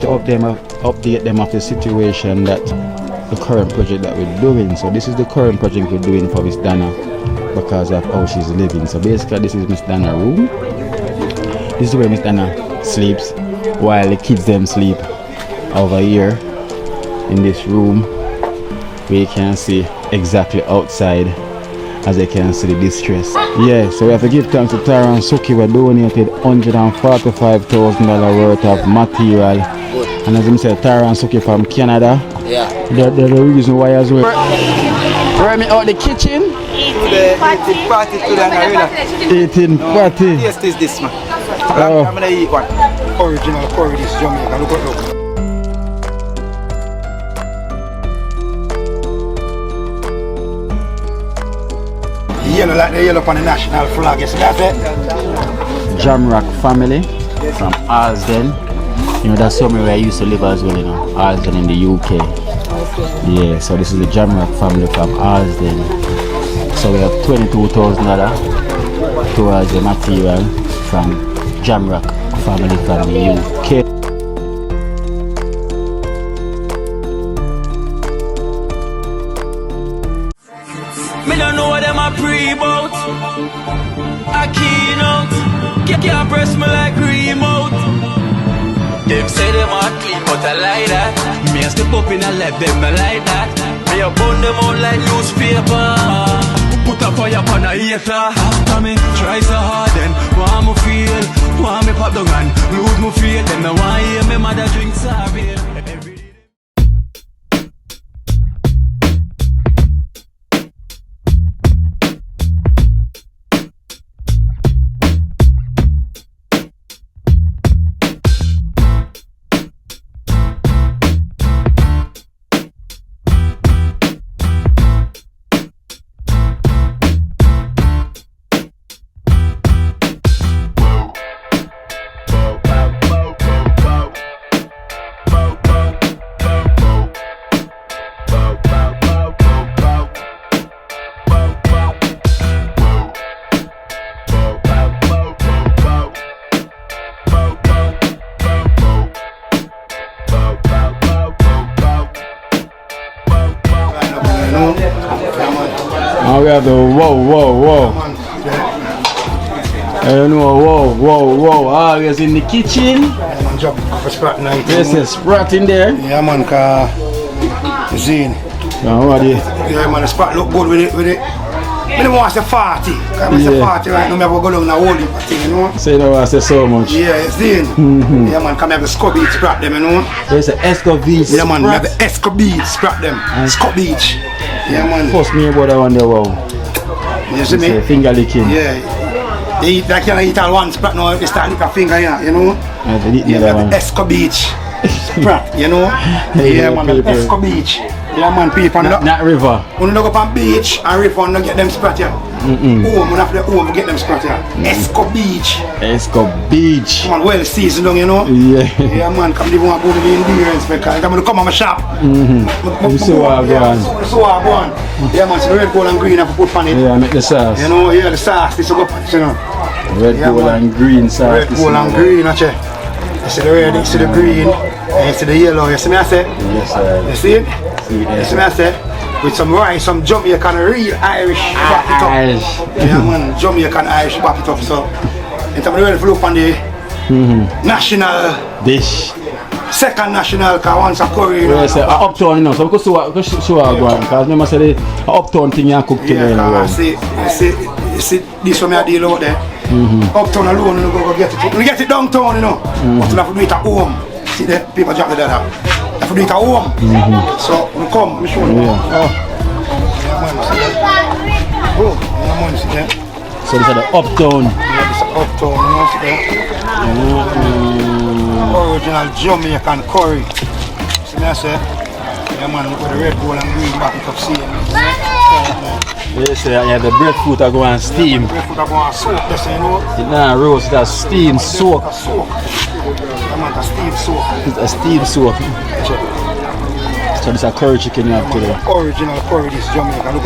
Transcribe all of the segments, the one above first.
to update them of the situation that the current project that we're doing. So this is the current project we're doing for Miss Dana because of how she's living. So basically this is Miss Dana's room. This is where Miss Dana sleeps while the kids them sleep over here in this room. We can see exactly outside, as you can see the distress. Yeah, so we have to give thanks to Tara and Suki. We donated $145,000 worth of material. And as I said, Tara and Suki from Canada. Yeah. They're the reason why as well. Bring me out the kitchen. 18 party today. 18 party. Yes, this man. Oh. I'm gonna eat one. Original curry, this Jamaica. Look. Yellow like the yellow on the national flag, yes, that's it. Jamrock family from Alsden. You know, that's somewhere where I used to live as well, you know, Alsden in the UK. Yeah, so this is the Jamrock family from Alsden. So we have $22,000 towards the material from Jamrock family from the UK. Me don't know what them a pre-bout. A Kino can't press me like remote. Them say them a clean, but I like that. Me a step up in a left, them I like that. Me a burn them out like newspaper. Put a fire upon a hater. After me try so hard, then want me feel, want me pop down and lose me feel. Them no want hear me mother drink sorry. Now we have the whoa. I don't know, whoa. Always in the kitchen. There's a sprat in there. Yeah, man, Zine. What is? Yeah, man, the spot look good with it. I don't want to say 40. Because I say 40 right now, I have to go down and hold it, you know. So you don't want to say so much? Yeah, it's Zine. Yeah, man, come have the Scott sprat them, you know. There's an Escovite sprat. Yeah, man, we have the Escobite sprat them. Scott Beach. Yeah, man. First me about that one there, wow. You see me? Finger licking. Yeah. They eat like you eat all one sprat now, they start lick a finger here, you know. Yeah, the Escobite sprat, you know. Yeah, man, the Escobite. Yeah, man, people. Not river. When you go up on beach and river and get them sprat here. Home, when after the home, get them sprat here. Escobite. Man, well seasoned, you know. Yeah. Yeah, man, come live one go to the ingredients because I'm going to come on my shop. So I go on. Yeah, man, so the red, gold and green I have to put on it. Yeah, make the sauce. You know, yeah, the sauce, this will go on it, you know. Red, gold and green sauce. Red, gold and green, actually. You see the red, you see the green, and you see the yellow, you see me I say? Yes, sir. You see it? You see me I say? With some rice, some Jamaican real Irish back it up. Yeah, man, Jamaican Irish back it up. So, in terms of the ready to look on the national dish. Second national, because once a curry. Yes, uptown, you know, so we could show our ground. Because remember, say the uptown thing you cook today. Yeah, you see, this one I deal out there. Uptown alone, you go get it. You get it downtown, you know. But you have to do it at home. See the people drop the data. You have to do it at home. So, we come, we show you. So this is the uptown. Yeah, this is uptown, you know, see original Jamaican curry. See me I say? Yeah, man, look with the red, gold and green back it up, see it. Yes, yeah, the breadfruit are going to steam. Breadfruit are going to soak, that's you know. It's not roast, that's steam soak. Yeah, man, that's steam soak. It's a steam soak. So this is a curry chicken you have today. Original curry, this Jamaica, look.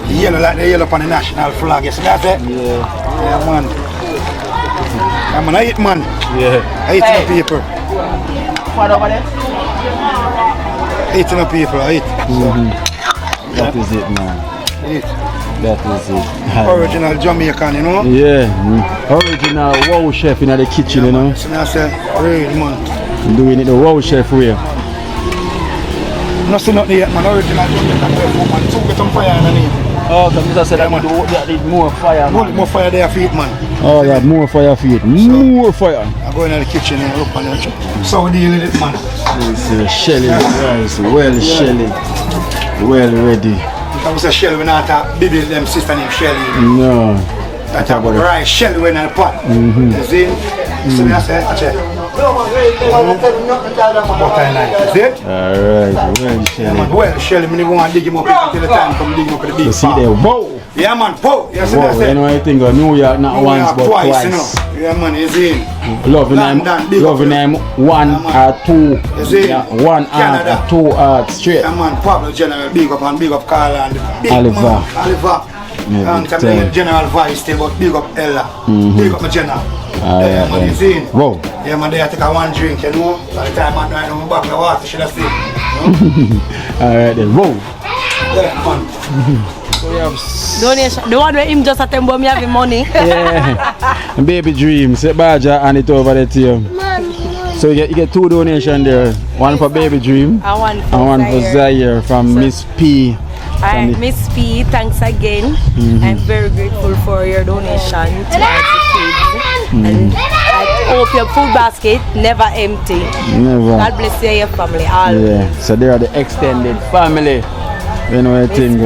Yellow like the yellow on the national flag, you see that? Yeah. Yeah, man. Yeah, man, I eat, man. Yeah. I eat the people. What over there? Eating the people, I eat. That is it, man. Eat. That is it. Original Jamaican, you know? Yeah. Original wow chef in the kitchen, you know. So I say, real, man. Doing it the wow chef way. Nothing not yet, man. Original Jamaican man. So get some fire underneath. Oh, because I said I need more fire, man. More fire there for it, man. Oh, yeah, more fire for it. More fire. I go in the kitchen and look on it. So we deal with it, man. It's shelly rice, well shelly, well ready. I was a Shelly when I thought baby them sister named Shelly. No. I talk about the rice Shelly when I pot. You see? So I said, I check. Butter nice. See it? Alright, well shelly. Well, Shelly, when you go and dig him up until the time come dig him up with the big You see there, whoa! Yeah, man, po. You see what I Whoa, said? you know I think of New York not once but twice. You know? Yeah, man, you see? Loving them one or two, You see? yeah, one art Canada. or two art straight. Yeah, man, Pablo General, big up and big up Carl and big Oliver. man, Oliver. Yeah, And big the time. General Vice still, but big up Ella. Big up my General. Yeah, man, you see? Whoa. Yeah, man, they take a one drink, you know? By the time I'm right on my back, the water should have seen. Alright then, whoa. Yeah, man. So we have Donation. The one where him just attend me having money. Yeah. Baby dream, say Baja and it over there to you. So you get two donations there. One for Baby Dream And and one for Zaire from Miss P. Alright, Miss P, thanks again. I'm very grateful for your donation to the kids. And I hope your food basket never empty. Never. God bless you and your family always. Yeah. So they are the extended family. You know what I think?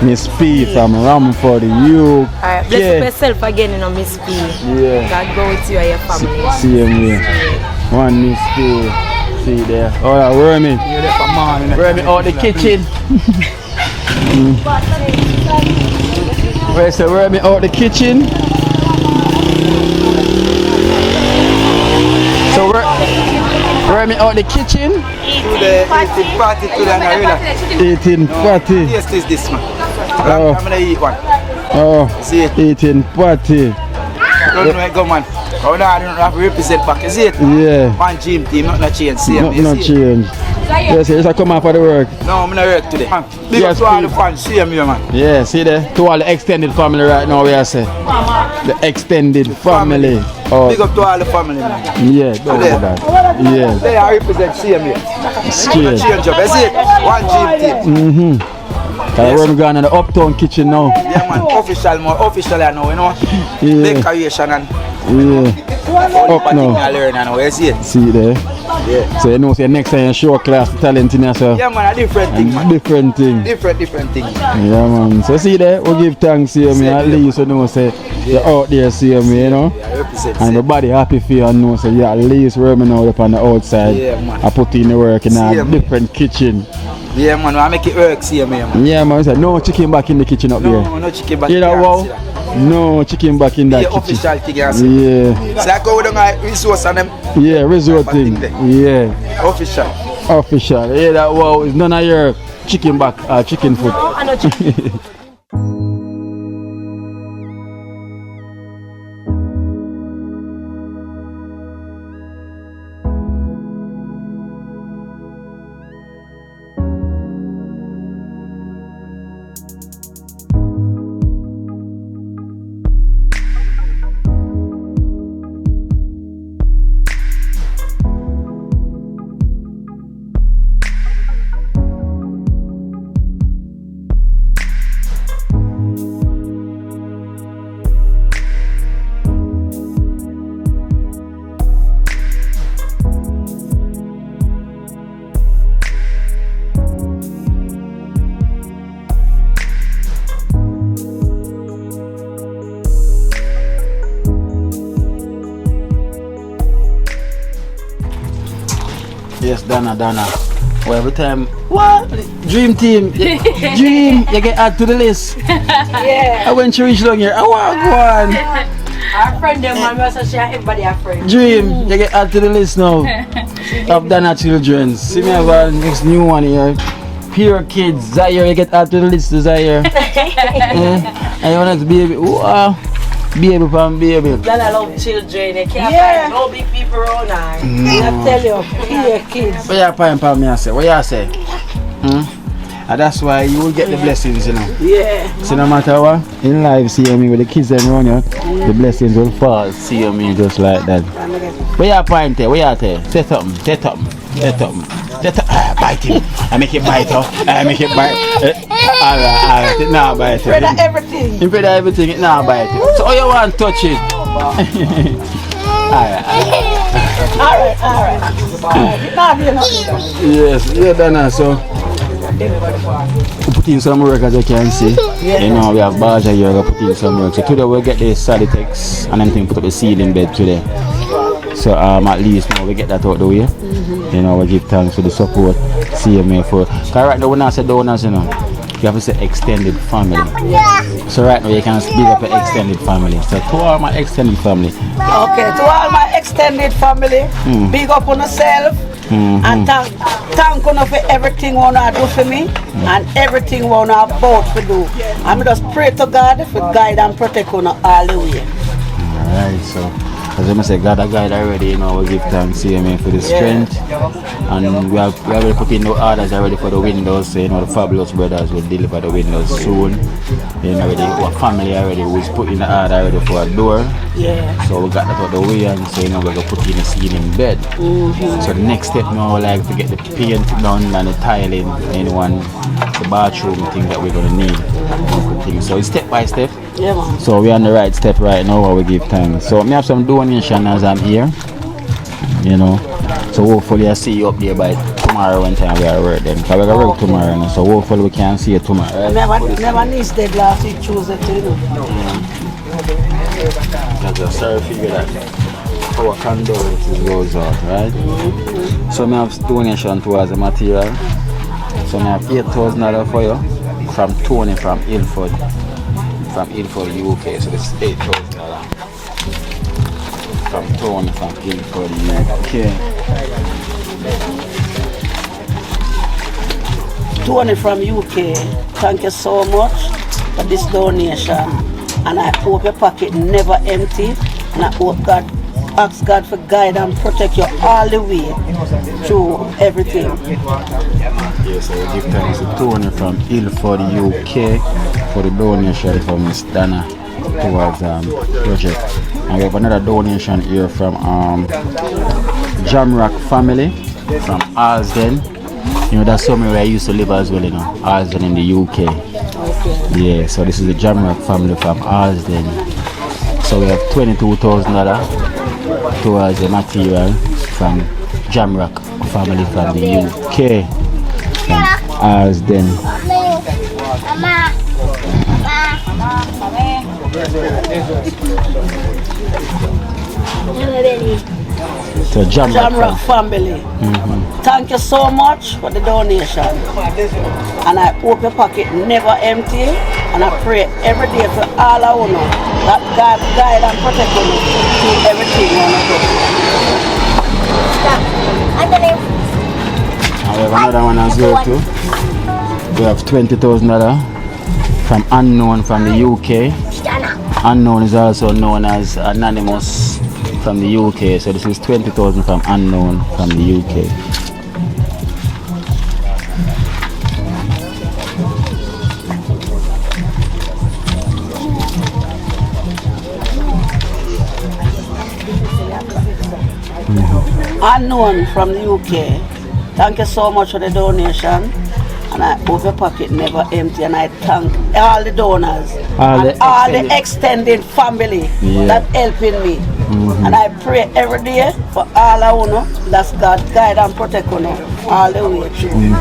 Miss P from Ramford, you. Alright, bless up yourself again, you know, Miss P. Yeah. God go with you and your family. See him here. One Miss P. See there. Oh yeah, Wormy. Wormy out the kitchen. Where's the Wormy out the kitchen? So Wormy out the kitchen? Today, eating party today and I really. Eating party. Taste is this man. Oh. I'm gonna eat one. Oh, See it? eating party. Don't know where it go, man. Oh no, I don't have to represent back. You see it? Yeah. One gym team, not change. See it? Not change. Yes, yes, I come out for the work. No, I'm not work today. Man, big Yes, up to all please. the fans. See them here, man. Yeah, see there? To all the extended family right now, we are saying. The extended family. Oh, Big up to all the family, man. yeah, don't do that. Yeah, They are represent CM here. Not straight. change up. You see it? One gym team. We're going in the uptown kitchen now. Yeah, man. Official, more official, I know. You know. Yeah. Decoration and Yeah, up thing now. I learn. I know. You see it? See there? Yeah. So you know, say next time you show class talent in yourself. Yeah, man. A different thing, man. Different thing. Different thing. Yeah, man. So see there, we give thanks to me. At least you know, say you're out there, see me, you know. Yeah, represent. And everybody happy for you and know, so yeah, at least we're now up on the outside. Yeah, man. I put in the work in See a ya, man. different kitchen. Yeah, man. I make it work. See me, man. Yeah, man. So no chicken back in the kitchen up there. No, no chicken back. You know here, wow? see that. No chicken back in that The kitchen. official thing, you see. Yeah, So I go down a resource and them yeah, resort Bad thing. thing Yeah, official. official. Yeah, that wow is none of your chicken back, chicken foot. I know chicken. Yes, Dana. Well, every time, what? Dream team, dream, you get add to the list. Yeah. I went to reach down here. I want one. Our friend them, man, we also share everybody a friend. Dream, you get add to the list now. Of Dana children. See me have a next new one here. Pure kids, Zaire, you get add to the list, Zaire. And you want to be, wow. Baby from baby. Dana love children. They can't Yeah. find no big people around her. I tell you, here kids. What you find for me, I say? What you say? And that's why you will get the blessings, you know. Yeah. So no matter what, in life, see me with the kids them around you, the blessings will fall. See me just like that. Where you point there? Where you there? Say something. Say something. Say something. Bite him. I make it bite her. I make it bite. Alright. It now bite Afraid her. of everything. You afraid of everything, it now bite it. So how you want to touch it? Alright. Yes, yeah, Dana, so we put in some work as you can see. You know, we have Baja here, we put in some work. So today we'll get the Salitex and then put up the ceiling bed today. So at least now we get that out the way. You know, we give thanks for the support, CMA for. Because right now when I say donors, you know, you have to say extended family. So right now you can speak up an extended family. So to all my extended family. Okay, to all my extended family, big up on yourself. And thank you for everything you wanna do for me and everything you wanna about to do. I'm just pray to God for guide and protect you all the way. Alright, so as I say, God a guide already, you know, we give thanks CMA for the strength. And we have already put in the orders already for the windows, so you know the Fabulous Brothers will deliver the windows soon. You know, our family already was put in the order already for a door. Yeah. So we got that out the way and so you know we're gonna put in a ceiling bed. So the next step now we like to get the paint done and the tiling and the bathroom thing that we're gonna need. So it's step by step. Yeah, man. So we're on the right step right now while we give thanks. So I have some donation as I'm here. You know. So hopefully I see you up there by tomorrow when time we are work then. Because we're gonna work tomorrow now. So hopefully we can see you tomorrow. Right? Never needs dead last week Tuesday too, you know. That's a sorry figure that our condolences goes out, right? So I have donation towards the material. So I have $8,000 for you from Tony from Ilford. From Ilford, UK. So this is $8,000 from Tony from Ilford, UK. Tony from UK, thank you so much for this donation. And I hope your pocket never empty. And I hope ask God for guide and protect you all the way through everything. Yes, I will give thanks to Tony from Ilford, UK for the donation from Miss Dana towards project. And we have another donation here from Jamrock family from Arsden. You know, that's somewhere where I used to live as well, you know, Arsden in the UK. Yeah, so this is the Jamrock family from Arsden. So we have $22,000 towards the material from Jamrock family from the UK. From Arsden. So Jamrock family. Thank you so much for the donation. And I hope your pocket never empty. And I pray every day for all I know that God guide and protect you through everything you and we have another one as well too. We have $20,000 from Unknown from the UK. Unknown is also known as Anonymous from the UK. So this is 20,000 from Unknown from the UK. Unknown from the UK. Thank you so much for the donation. And I hope your pocket never empty. And I thank all the donors all the extended family that helping me. And I pray every day for all I know that God guide and protect you all the way through.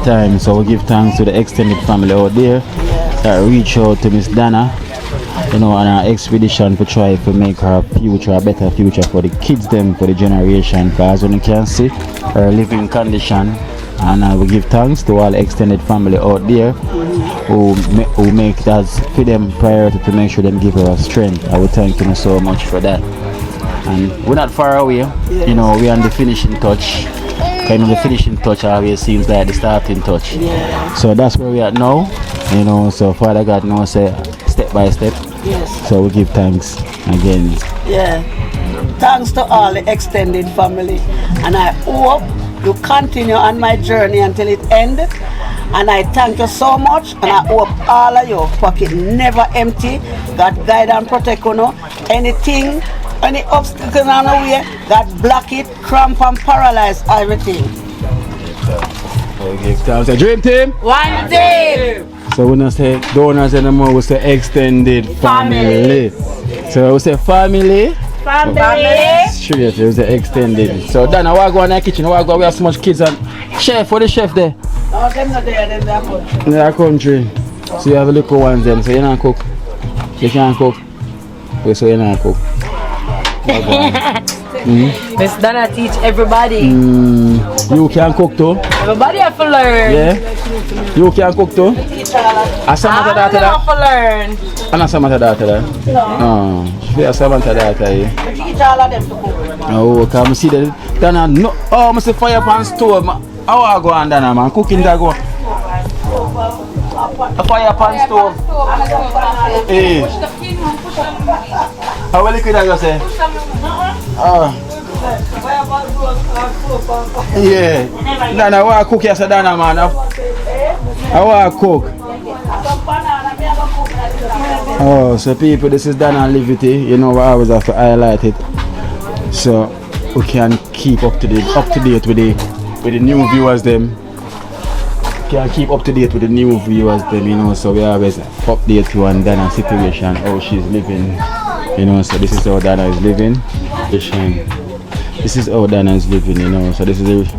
Time. So we give thanks to the extended family out there that reach out to Miss Dana, you know, on our expedition to try to make her future a better future for the kids them, for the generation. Because when you can see her living condition, and we give thanks to all extended family out there who make that for them priority to make sure them give her strength. I would thank you so much for that. And we're not far away, you know, we're on the finishing touch. Kind of the finishing touch always seems like the starting touch. So that's where we are now, you know. So Father God knows, say step by step Yes. So we give thanks again. Yeah. Thanks to all the extended family. And I hope you continue on my journey until it ends. And I thank you so much. And I hope all of your pocket never empty. God guide and protect you. Anything, any obstacle on the way, God block it, cramp and paralyze everything. So we give thanks. Dream team. One team. So we don't say donors anymore, we say extended family. So we say family. Straight, we say extended. So Dana, why go in the kitchen? Why go? We have so much kids and chef, what the chef there? No, them not there, them there country. In their country. So you have a little ones then, so you don't cook. You can't cook. So you don't cook. Miss Dana teach everybody. You can cook too? Everybody have to learn. Yeah? You can cook too? I Samantha daughter have to learn. And Samantha daughter there? No. She has Samantha daughter here. Teach all of them to cook. Oh, come see that. Dana, no. Oh, I see fire pan stove. How I go on Dana, man? Cooking that go. A fire pan stove. Hey. How will you could I go say? Yeah. Dana, I want to cook yes, Dana, man. I want to cook. Oh, so people, this is Dana Liberty. You know, I always have to highlight it, so we can keep up to date with the new viewers them. Can keep up to date with the new viewers them, you know. So we always update you on Dana's situation, how she's living, you know. So this is how Dana is living. This is how Dana is living, you know. So this is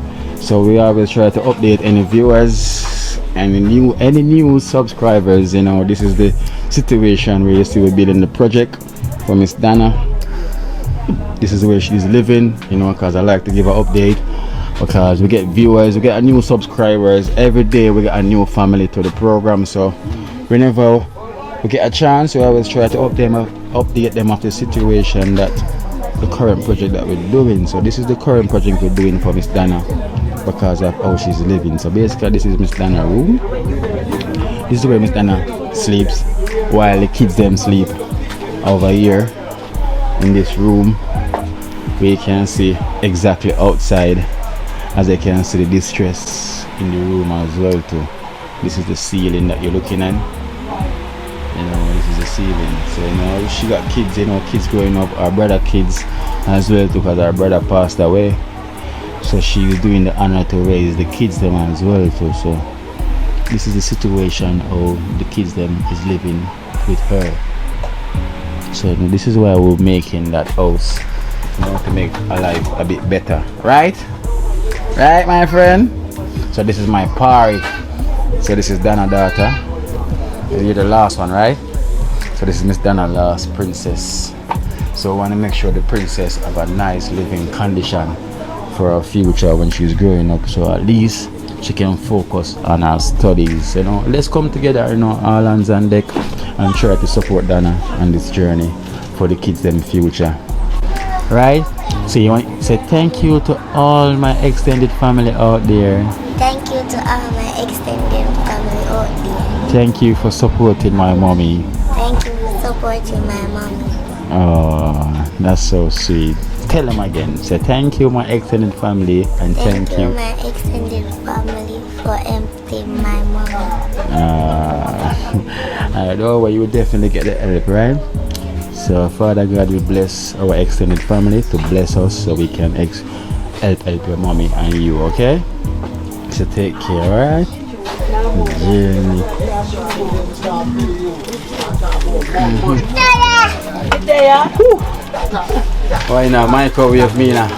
so we always try to update any viewers and any new subscribers, you know. This is the situation where you see we're building the project for Miss Dana. This is where she's living, you know, because I like to give an update, because we get viewers, we get new subscribers every day. We get a new family to the program. So whenever we get a chance, we always try to update them of the situation, that the current project that we're doing. So this is the current project we're doing for Miss Dana, because of how she's living. So basically this is Miss Dana's room. This is where Miss Dana sleeps while the kids them sleep over here in this room. We can see exactly outside, as I can see the distress in the room as well too. This is the ceiling that you're looking at. You know, this is the ceiling. So you know, she got kids, you know, kids growing up, our brother kids as well too, because our brother passed away. So she's doing the honor to raise the kids them as well too. So this is the situation how the kids them is living with her. So this is why we're making that house, you know, to make our life a bit better, right? Right, my friend? So this is my party. So this is Dana's daughter. You're the last one, right? So this is Miss Dana, last princess. So we want to make sure the princess have a nice living condition for her future when she's growing up. So at least she can focus on her studies. You know, let's come together, you know, all hands on deck, and try to support Dana on this journey for the kids in the future. Right? So you want to say thank you to all my extended family out there. Thank you to all my extended family out there. Thank you for supporting my mommy. Thank you for supporting my mommy. Oh, that's so sweet. Tell them again. Say thank you my extended family, and thank you my extended family for emptying my mommy. I know where you will definitely get the help, right? So Father God will bless our extended family to bless us so we can help your mommy and you, okay? So take care, alright? Why now? Microwave me now.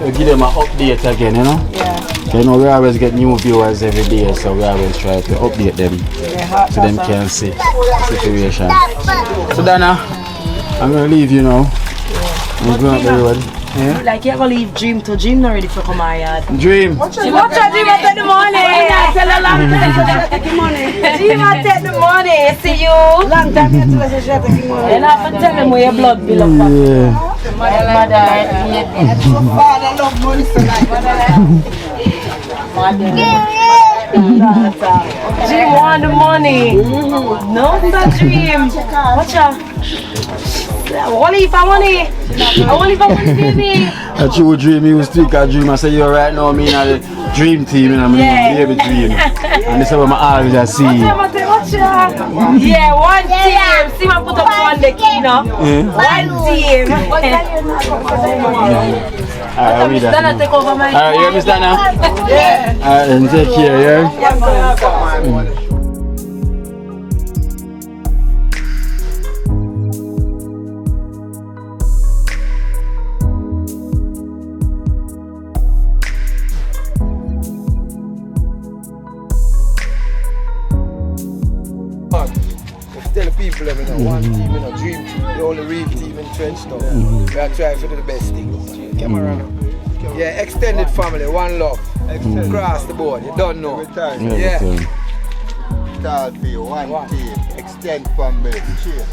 We'll give them an update again, you know? Yeah. You know, we always get new viewers every day, so we always try to update them so them can see the situation. So Dana, I'm gonna leave you now. I'm going to the road. Yeah? Like you're gonna leave Dream to Dream not ready for come out yard. Dream. She wants to Dream at the money. Tell her long time take the money. Dream at take the money. See you. Long time you tell her she take the money. And I have to tell him where your blood bill up. Yeah. Mother. Father love money so like. Mother. Dream want the money. No, that dream. Watch out. Only if I money. Only if I money, baby. That you would dream, you would speak a dream. I say you're right now, me in the dream team, and I'm baby dream. And this is what I always see. Watch out. Yeah, one team. See my put up on the Kino. One team. Alright, Miss Dana, take over my. Alright, you Miss Dana? Yeah. Alright, then take care, yeah? Tell the people, one team, dream team, the only real team in Trenchtown. We are trying to do the best things. Yeah, extended family, one love. Across the board, you don't know. Yeah. Start for you, one team, extend family. Cheers.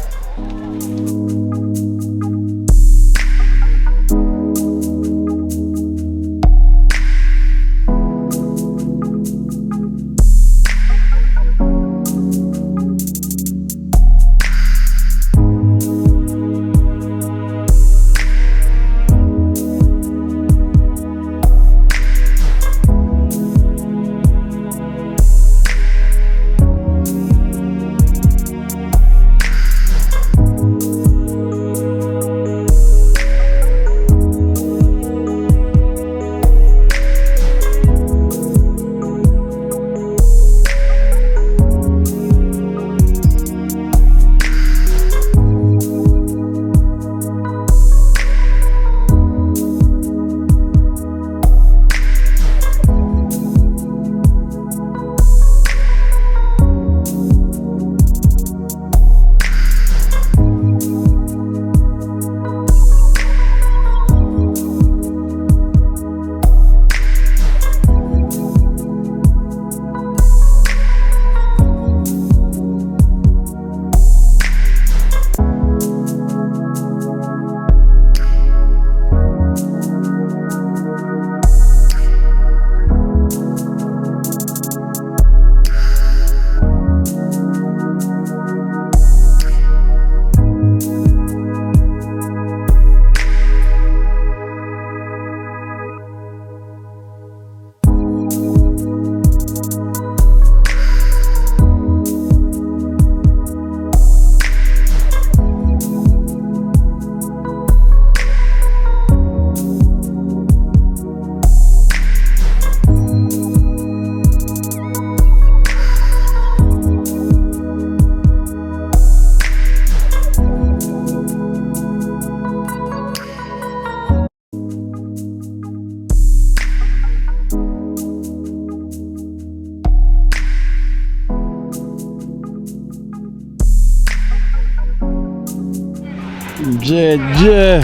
JayJay,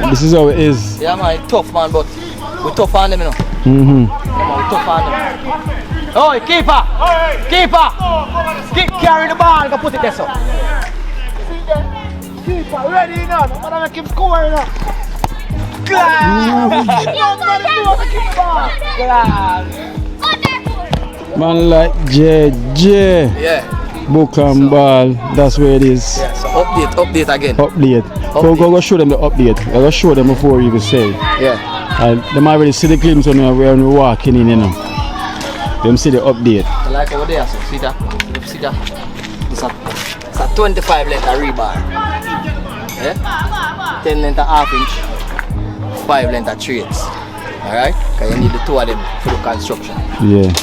this is how it is. Yeah man, it's tough man, but we tough on them, you know. Yeah man, we tough on them. Oh, keeper! Keeper! Carry the ball, go put it there, so. Keeper, ready enough. I'm gonna keep scoring now. Man like JayJay. Yeah. Book and ball, that's where it is. Yeah, so update again. Update. Go show them the update. Go show them before you even say. Yeah. And them already see the glimpse when we're walking in, you know. Them see the update. Like over there, so see that? See that? It's a 25 length rebar. Yeah? 10 length half inch, 5 length trades. Alright? Because you need the two of them for the construction. Yeah.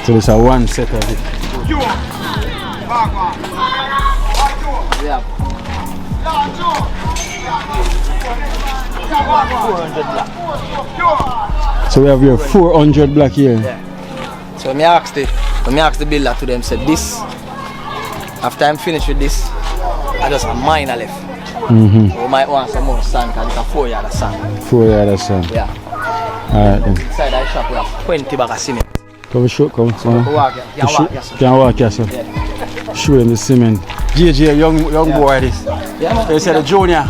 So it's a one set of it. Yeah. 400 black. So we have your 400 black here. Yeah. So I asked the builder to them, said this, after I'm finished with this, I just have minor left. So we might want some more sand because it's a 4 yard of sand. 4 yard of sand. Yeah. Alright then. Inside that shop we have 20 bags of cement. Come show, come. So you can walk here, sir. Yeah. Show them the cement. JayJay, young boy this. Yeah, man. They said a junior.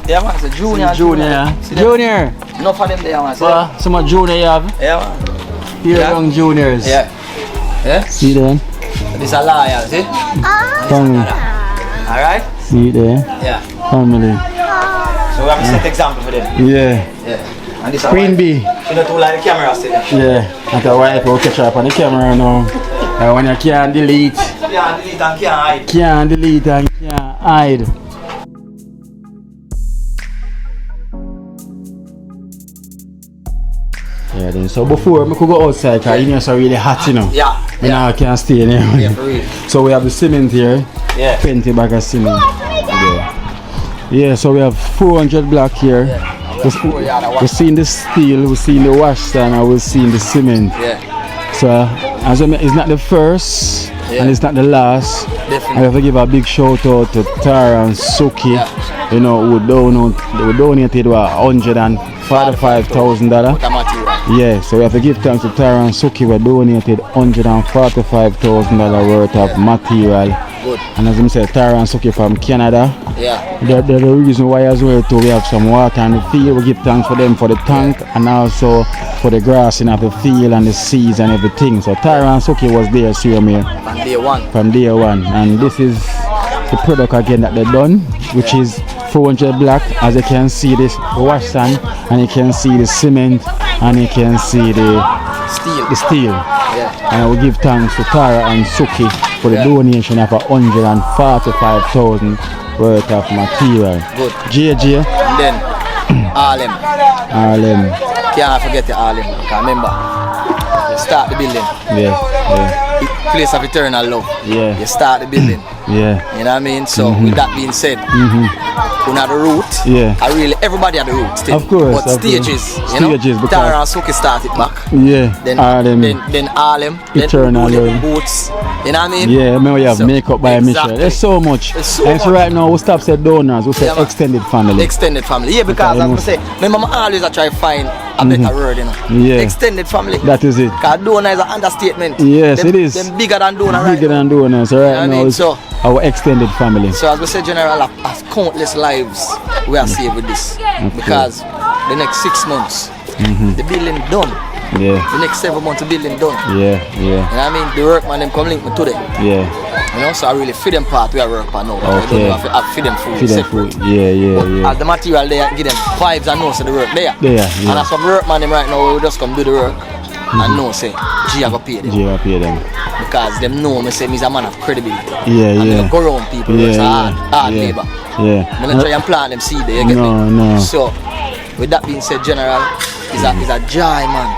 Yeah man, it's a junior. Junior. Junior. Enough of them there man. Some junior you have? Yeah man. Here young juniors. Yeah. Yeah? See there? This a liar, see? Family. Alright? See there? Yeah. Family. So we have to set example for them. Yeah. Yeah. And this Queen bee. You know, too like the camera still. Yeah. Like a wife will catch up on the camera now. When you can't delete. Can't delete and can't hide. Can't delete and can't hide. Yeah, then so before I could go outside because it's really hot, you know. Yeah. Now I can't stay in here. Yeah, for real. So we have the cement here. Yeah. 20 bag of cement. Yeah, so we have 400 block here. Yeah. We're seeing the steel, we're seeing the wash stand, and we're seeing the cement. Yeah. So as I mean, it's not the first and it's not the last. Definitely. I have to give a big shout out to Tara and Suki. Yeah. You know, who donated $145,000. Yeah, so we have to give thanks to Tara and Suki who donated $145,000 worth of material. Good. And as I said, Tara and Suki from Canada. Yeah. They're the reason why as well too we have some water in the field. We give thanks for them for the tank and also for the grass in the field and the seeds and everything. So Tara and Suki was there, see me From day one. from day one. And this is the product again that they done, which is 400 black. As you can see this wash sand, and you can see the cement, and you can see the steel. Yeah. And I will give thanks to Tara and Suki for the donation of 145,000 worth of material. Good. JayJay. And then Harlem. Can't forget the Harlem. Because remember, you start the building. Yeah. Place of eternal love. Yeah. You start the building. Yeah. You know what I mean? So with that being said, we have the root. Yeah. I really everybody had the root still. Of course. But stages, you know. Because Tara and Suki started back. Yeah. Then Harlem. Then Harlem. Eternal then love. Boots. You know what I mean? Yeah, I mean we have So, makeup by Michelle. exactly. There's so much. There's so and so much. right now we stop saying donors, we say Yeah, man. extended family. Extended family. Yeah, because as I say, remember I always try to find a better word, you know. Yeah. Extended family. That is it. Because donor is an understatement. Yes, them, it is. Them bigger than donor, right? Bigger than donors. So right You know what I now mean? it's So- our extended family. So as we say, General, as countless lives we are saved with this. Because the next 6 months, the building done. Yeah. The next 7 months, the building done. Yeah. You know what I mean? The workman them come link me today. Yeah. You know, so I really feed them part we are work on now. I Okay. don't know if I feed them food. Feed them separate. food. Yeah. As the material there, give them vibes and know so the work there. Yeah. And as some workman them right now, we just come do the work and know say G I go pay them. Yeah, pay them. Because them know me say me's a man of credibility. Yeah, And yeah. me go around people Yeah, work so hard yeah. labor. Yeah. I'm not try and plant them seed there, you get No, me? no. So with that being said, General, is a joy, man.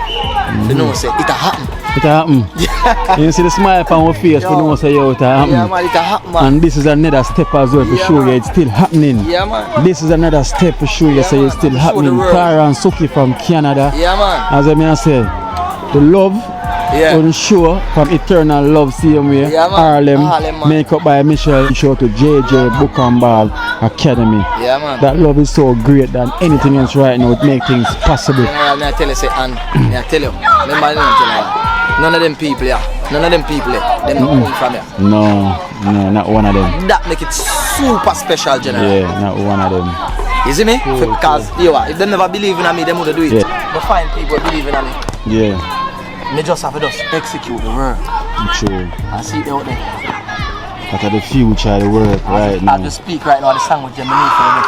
You know say it a happen. It happen. You see the smile on our face, we know say yo, it happen. Yeah man, it a happen, man. And this is another step as well to Yeah, show man. you it's still happening. Yeah man. This is another step to show you Yeah, say man. it's still To show the happening. world. Tara and Suki from Canada. Yeah man. As I mean I say, the love Yeah. on show from Eternal Love same way. Yeah, man. Harlem, Harlem, man. makeup by Michelle, show to JayJay Book and Ball Academy. Yeah man. That love is so great than anything else right now. It makes things possible. General, may I tell you say, and may I tell you, remember I didn't tell you, none of them people here, them don't come from here. No, not one of them. That make it super special, General. Yeah, not one of them. You see me? Because if they never believe in me, they wouldn't do it. Yeah. But find people believe in me. Yeah, Me just have to just execute the work true. and see it out there. That are the future of the work right As now. we speak right now, the song with them, we need for them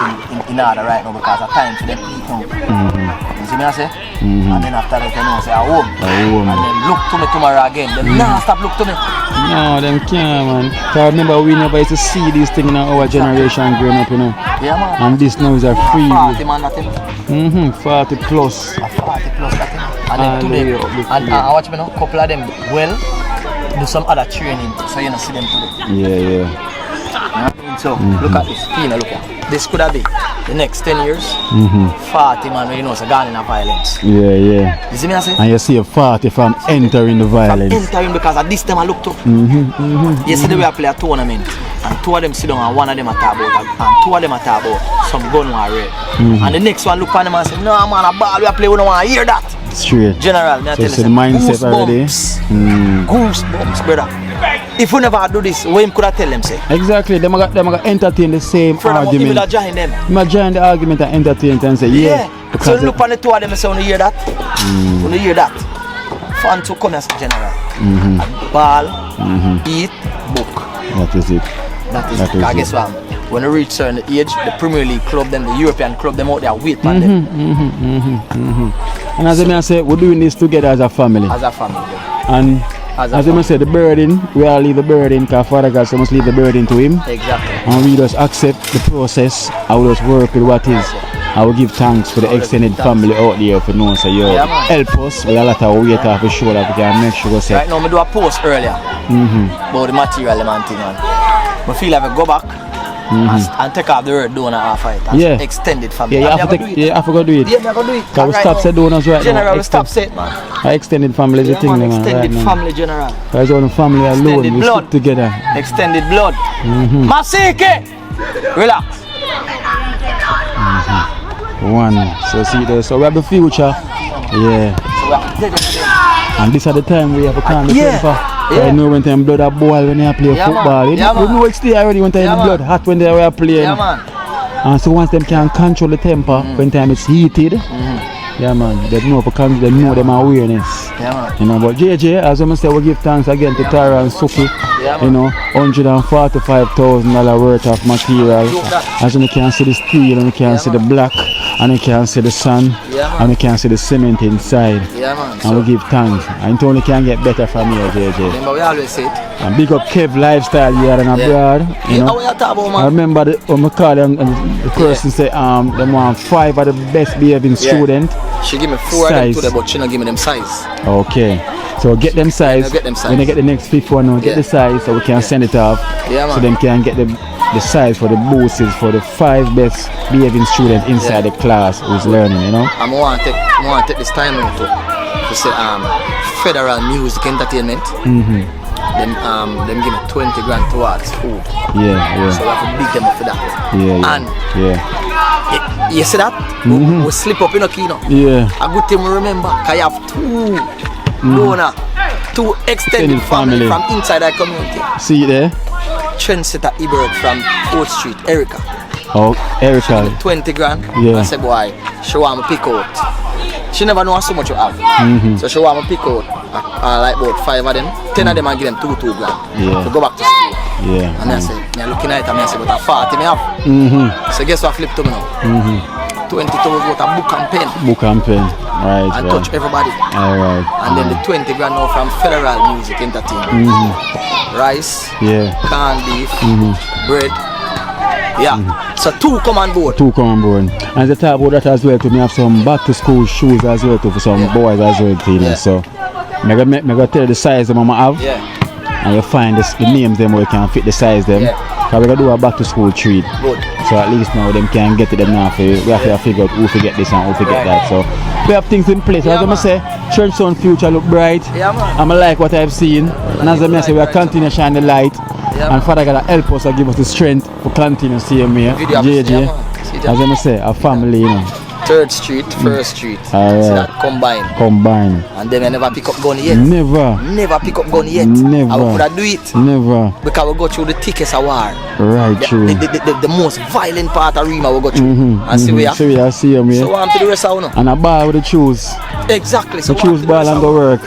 in order right now because at time for them to eat now. You see me I say? And then after that, you know, say, I home. home. And then look to me tomorrow again. Them nah stop look to me. No, them can't, man. Cause remember, we never used to see these things in our generation growing up, you know. Yeah, man. And this now is a free. 40 man, that thing. 40 plus. A 40 plus that thing. And then today, and I watch me now, couple of them well do some other training so you know see them today. Yeah. So look at this, Kino, look at this could have been the next 10 years. 40 man, you know, so gone in a violence. Yeah. You see me I say? And you see a 40 from entering the violence. Entering because at this time I looked up. Yesterday we play a tournament and two of them sit down and one of them a talk about and two of them a talk about some gun war raid. And the next one look at them and say, no man, a ball we play, we don't want to hear that. Straight. General, me I So tell it's you, the mindset already. Goosebumps, brother. If we never do this, what him could have tell them say? Exactly. Them are going to entertain the same Friend of him argument. would have joined them. Imagine the argument and entertain it and say, yeah. So look on the two of them and say, you hear that? You hear that? Fun to come as General. Ball, eat, book. That is it. That is That it. is I guess it. what? When you reach certain age, the Premier League club, them, the European club, them out there wait on them And as I say, we're doing this together as a family. as a family. And as I say, the burden, we all leave the burden because Father God must leave the burden to Him. Exactly. And we just accept the process. I will just work with what is. I will give thanks for the extended family out there for knowing so you help us with a lot of weight off the shoulder we can make sure say. Right now, I do a post earlier about the material element thing. I feel like I go back and take off the word donor off it. And extended family. Yeah, I forgot to do it. Yeah, I do it. Because we stop saying donors right General, now. we stop saying, man. Extended family is the thing, man. Extended right family, general. Because our family alone, Extended we blood. stick together. Extended blood. Masike! Relax. One. So see there. So we have the future. Yeah. So we have to take it. And this at the time we have a calm the temper. Yeah. I know when time blood are boil when they play football. You know it's there already when time the blood hot when they are playing. Yeah, man. And so once them can control the temper when time it's heated. Yeah man, they know because they know them awareness. Yeah, man. You know, but JayJay, as I say, we give thanks again to Tara and Suki. Yeah, you know, $145,000 worth of material. As you can see the steel, and you can see the black, and you can see the sun, and you can see the cement inside. Yeah, man. And we give thanks. And it only can get better from here, JayJay. Remember, we always say it. And big up Kev lifestyle here and abroad. You know. How you talk about, man? I remember when I called them and the person said them want 5 of the best behaving students. She give me 4 of them today, but she not give me them size. Okay. So get them size. When they get the next 5th one, get the size so we can send it off. Yeah, man. So them can get the size for the boosts for the 5 best behaving students inside the class who's learning, you know. I want to take this time out to say Federal Music Entertainment. Them give me 20 grand towards food. Yeah. So I have to big them up for that. Yeah. And you see that? We slip up in a Kino. Yeah. A good thing we remember, I have 2 donor, 2 extended family from inside our community. See it there? Trendsetter Ebert from 4th Street, Erica. Oh, Erica. 20 grand. Yeah. I said, boy, she want me pick out. She never knows so much you have. So she want me pick out like about 5 of them. 10 of them I give them 2 grand. Yeah. To go back to school. Yeah. And I said, me looking at it and I said, but a 40 me have. So guess what flip to me now? 20,000 worth of book and pen. Book and pen. Right. And touch everybody. Alright. And then the 20 grand now from Federal Music Entertainment. Rice, corned beef, bread. Yeah. So 2 come on board. 2 come on board. And the talk about that as well, to me have some back to school shoes as well for some boys as well, you know. So I go tell you the size them I have. And you find the names them where you can fit the size them. So we're gonna do a back to school treat. Good. So at least now them can get it them now. We have to figure out who to get this and who to get that. So we have things in place. As I say, Church Sound future look bright. I like what I've seen. And as I say, we are continue to shine the light. And Father God help us and give us the strength for continue to see him here. JayJay. As I say, a family, you know. 3rd Street, 1st Street. Alright. So that combine. And then I never pick up gun yet. Never pick up gun yet. Never. I would have do it. Never. Because we go through the thickest of war. Right, true. The most violent part of Rima we go through. And see where. So we see him here. So I'm to the rest of you. And a ball with the shoes. Exactly. So the shoes ball and go work.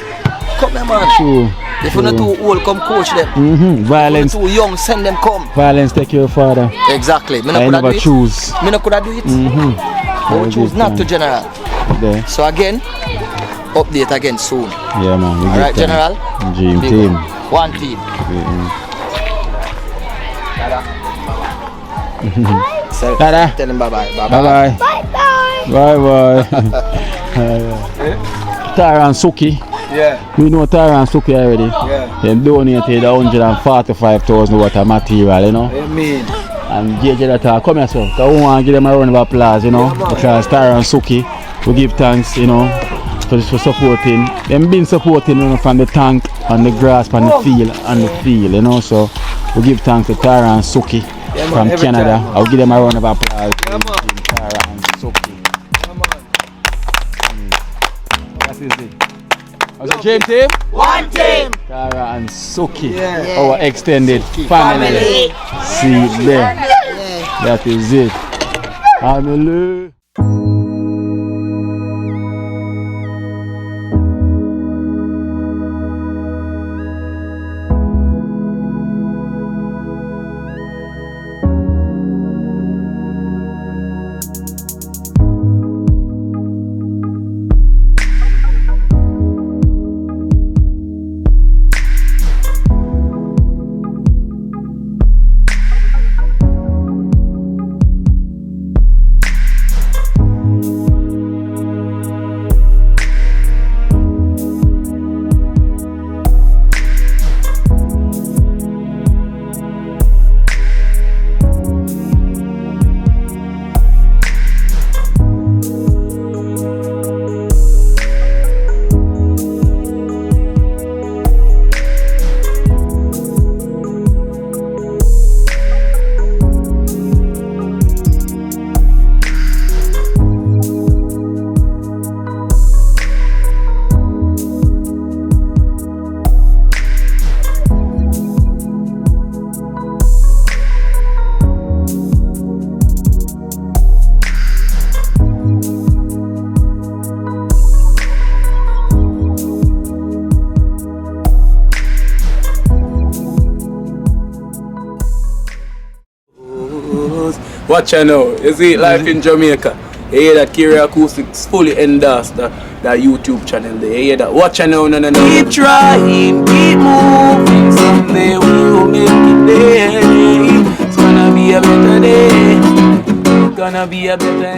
Come there, man. True. If you're not too old, come coach them. Violence. If you're too young, send them come. Violence take your father. Exactly. I never choose. Me no coulda do it. But we choose not to, General. So again, update again soon. Yeah, man. Alright, General. Dream team. One team. Dada. Tell him bye bye. Bye bye. Tara and Suki. Yeah. We know Tara and Suki already. Yeah. They donated 145,000 worth of material, you know. Amen. And JayJay that come here, so I want to give them a round of applause, you know, because Tara and Suki, we give thanks, you know, for supporting. Them been supporting, you know, from the tank and the grasp and the field, you know. So we give thanks to Tara and Suki from Canada. I'll give them a round of applause. Tara and Suki. That is it. Was it Dream Team? One team. Tara and Suki, our extended family. See there. That is it. Family. Watch out now. You see life in Jamaica. You hear that Kira Acoustics fully endorsed that YouTube channel there. You hear that? Watch out now, no. Keep trying, keep moving. Someday we will make it there. It's gonna be a better day. Gonna be a better